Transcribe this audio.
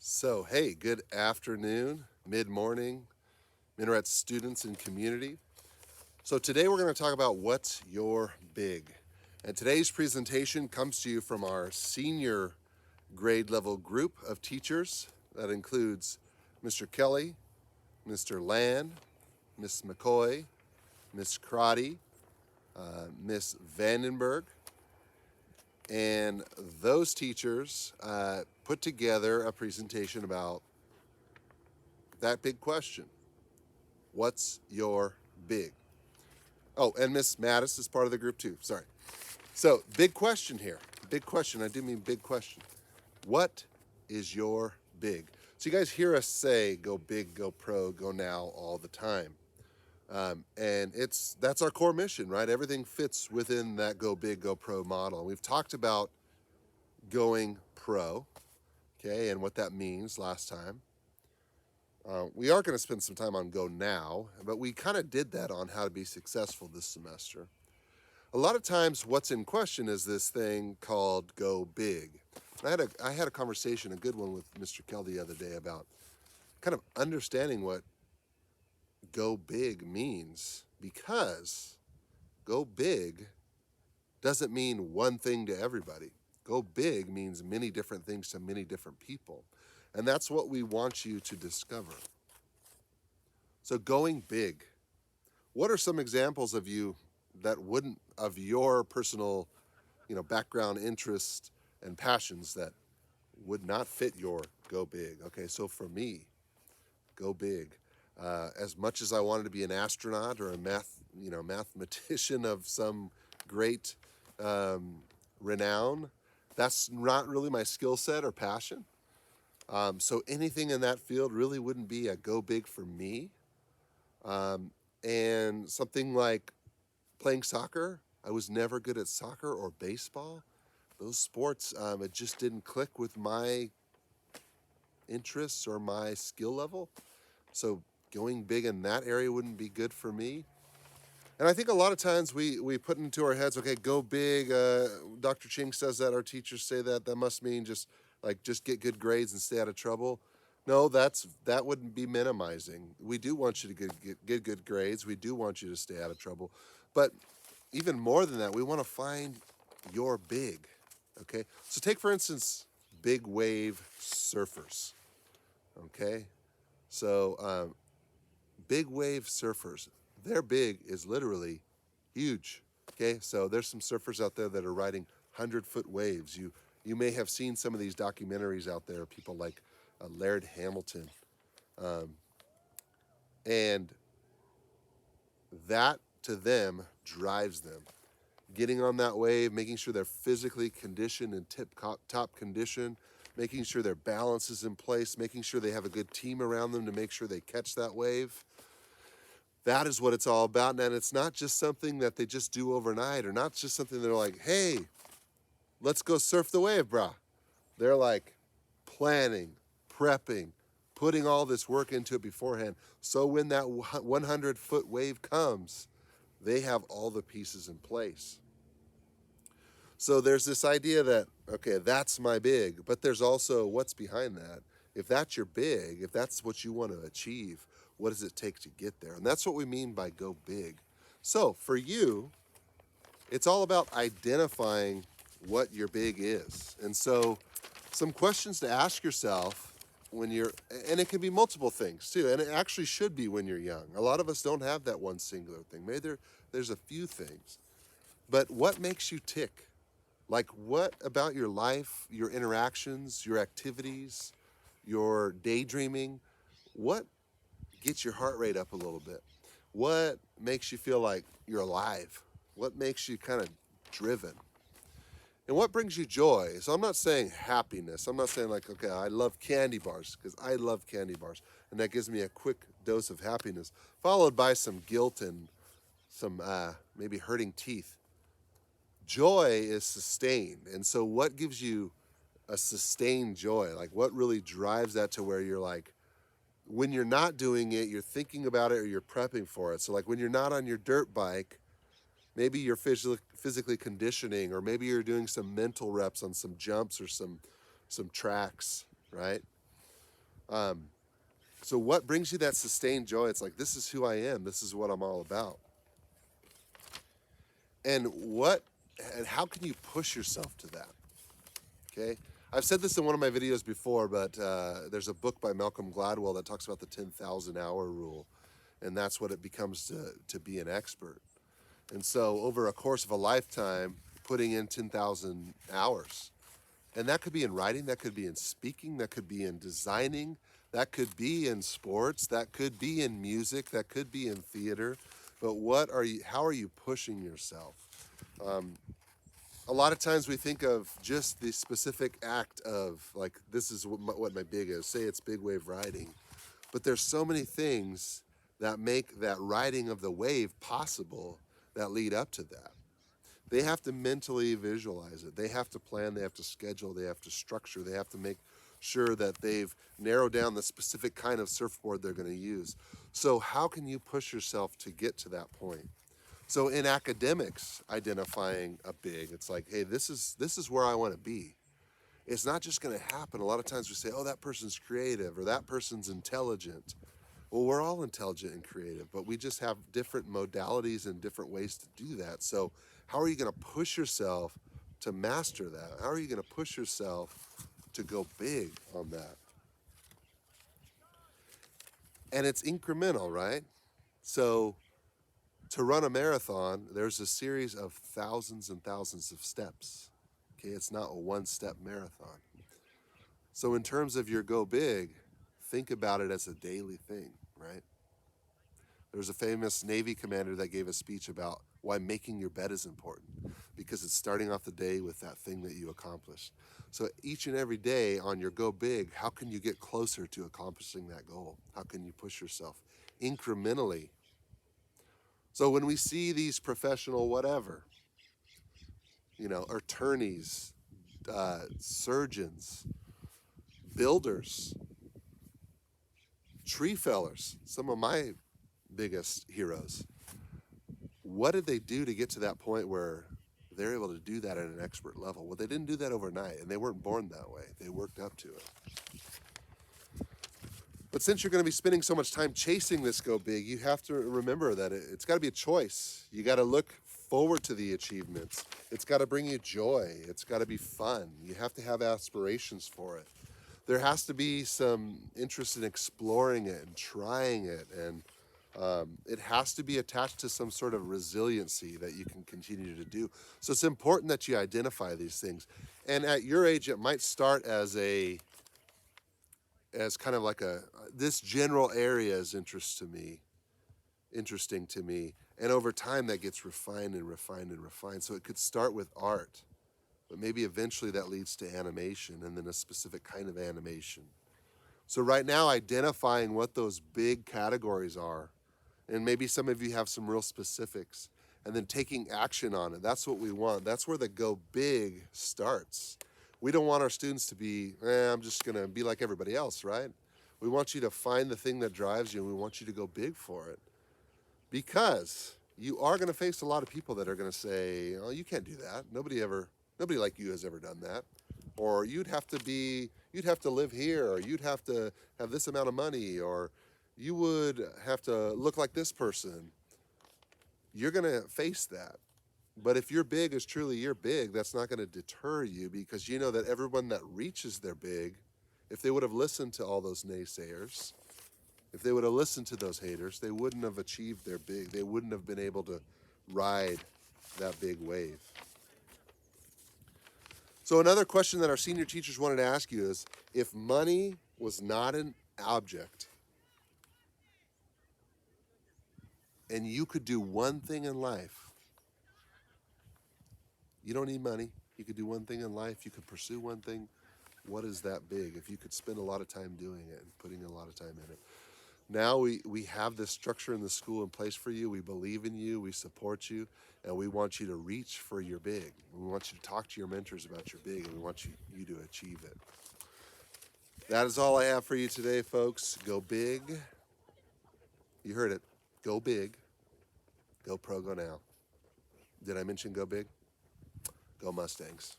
So, hey, good afternoon, mid morning, Minarets students and community. So, today we're going to talk about what's your big. And today's presentation comes to you from our senior grade level group of teachers. That includes Mr. Kelly, Mr. Land, Miss McCoy, Miss Crotty, Miss Vandenberg, and those teachers put together a presentation about that big question. What's your big? Oh, and Miss Mattis is part of the group too. Sorry. So, big question here. Big question. I do mean big question. What is your big? So, you guys hear us say go big, go pro, go now all the time. And that's our core mission, right? Everything fits within that go big, go pro model. We've talked about going pro, okay, and what that means last time. We are going to spend some time on Go Now, but we kind of did that on how to be successful this semester. A lot of times, what's in question is this thing called Go Big. I had a conversation, a good one with Mr. Kell the other day about kind of understanding what Go Big means, because Go Big doesn't mean one thing to everybody. Go Big means many different things to many different people. And that's what we want you to discover. So, going big. What are some examples of you that wouldn't, of your personal, background, interest, and passions that would not fit your go big? Okay, so for me, go big. As much as I wanted to be an astronaut or a mathematician of some great renown, that's not really my skill set or passion. So anything in that field really wouldn't be a go big for me. And something like playing soccer, I was never good at soccer or baseball. Those sports, it just didn't click with my interests or my skill level. So going big in that area wouldn't be good for me. And I think a lot of times we put into our heads, okay, go big. Dr. Ching says that, our teachers say that. That must mean just get good grades and stay out of trouble. No, that wouldn't be minimizing. We do want you to get good grades. We do want you to stay out of trouble. But even more than that, we want to find your big. Okay? So take, for instance, big wave surfers. Okay? So big wave surfers, their big is literally huge. Okay? So there's some surfers out there that are riding 100-foot waves. You may have seen some of these documentaries out there, people like Laird Hamilton. And that to them drives them. Getting on that wave, making sure they're physically conditioned in top condition, making sure their balance is in place, making sure they have a good team around them to make sure they catch that wave. That is what it's all about. And it's not just something that they just do overnight, or not just something they're like, hey, let's go surf the wave, brah. They're like planning, prepping, putting all this work into it beforehand. So when that 100-foot wave comes, they have all the pieces in place. So there's this idea that, okay, that's my big, but there's also what's behind that. If that's your big, if that's what you want to achieve, what does it take to get there? And that's what we mean by go big. So for you, it's all about identifying what your big is. And so some questions to ask yourself when you're, and it can be multiple things too, and it actually should be when you're young. A lot of us don't have that one singular thing. Maybe there's a few things. But what makes you tick? Like, what about your life, your interactions, your activities, your daydreaming, what gets your heart rate up a little bit? What makes you feel like you're alive? What makes you kind of driven? And what brings you joy? So I'm not saying happiness. I'm not saying like, okay, I love candy bars, because I love candy bars. And that gives me a quick dose of happiness, followed by some guilt and some maybe hurting teeth. Joy is sustained. And so what gives you a sustained joy? Like, what really drives that to where you're like, when you're not doing it, you're thinking about it or you're prepping for it. So like when you're not on your dirt bike, maybe you're physically conditioning, or maybe you're doing some mental reps on some jumps or some tracks, right? So what brings you that sustained joy? It's like, this is who I am. This is what I'm all about. And how can you push yourself to that? Okay. I've said this in one of my videos before, but there's a book by Malcolm Gladwell that talks about the 10,000 hour rule. And that's what it becomes to be an expert. And so over a course of a lifetime, putting in 10,000 hours. And that could be in writing, that could be in speaking, that could be in designing, that could be in sports, that could be in music, that could be in theater. But how are you pushing yourself? A lot of times we think of just the specific act of, like, this is what my big is. Say it's big wave riding. But there's so many things that make that riding of the wave possible that lead up to that. They have to mentally visualize it. They have to plan, they have to schedule, they have to structure, they have to make sure that they've narrowed down the specific kind of surfboard they're going to use. So how can you push yourself to get to that point? So in academics, identifying a big, it's like, hey, this is where I want to be. It's not just going to happen. A lot of times we say, oh, that person's creative or that person's intelligent. Well, we're all intelligent and creative, but we just have different modalities and different ways to do that. So how are you going to push yourself to master that? How are you going to push yourself to go big on that? And it's incremental, right? So to run a marathon, there's a series of thousands and thousands of steps. Okay, it's not a one-step marathon. So in terms of your go big, think about it as a daily thing, right? There's a famous Navy commander that gave a speech about why making your bed is important, because it's starting off the day with that thing that you accomplished. So each and every day on your go big, how can you get closer to accomplishing that goal? How can you push yourself incrementally? So when we see these professional whatever, attorneys, surgeons, builders, tree fellers, some of my biggest heroes, what did they do to get to that point where they're able to do that at an expert level? Well, they didn't do that overnight, and they weren't born that way. They worked up to it. But since you're going to be spending so much time chasing this go big, you have to remember that it's got to be a choice. You got to look forward to the achievements. It's got to bring you joy. It's got to be fun. You have to have aspirations for it. There has to be some interest in exploring it and trying it, and it has to be attached to some sort of resiliency that you can continue to do. So it's important that you identify these things. And at your age, it might start as kind of like this general area is interesting to me. And over time that gets refined and refined and refined. So it could start with art, but maybe eventually that leads to animation, and then a specific kind of animation. So right now, identifying what those big categories are, and maybe some of you have some real specifics, and then taking action on it. That's what we want. That's where the go big starts. We don't want our students to be, I'm just going to be like everybody else, right? We want you to find the thing that drives you, and we want you to go big for it. Because you are going to face a lot of people that are going to say, oh, you can't do that. Nobody like you has ever done that. Or you'd have to live here, or you'd have to have this amount of money, or you would have to look like this person. You're going to face that. But if your big is truly your big, that's not going to deter you, because you know that everyone that reaches their big, if they would have listened to all those naysayers, if they would have listened to those haters, they wouldn't have achieved their big. They wouldn't have been able to ride that big wave. So another question that our senior teachers wanted to ask you is, if money was not an object, and you could do one thing in life, you don't need money, you could do one thing in life, you could pursue one thing, what is that big? If you could spend a lot of time doing it and putting a lot of time in it. Now we have this structure in the school in place for you. We believe in you, we support you, and we want you to reach for your big. We want you to talk to your mentors about your big, and we want you to achieve it. That is all I have for you today, folks. Go big. You heard it. Go big. Go pro, go now. Did I mention go big? Go Mustangs.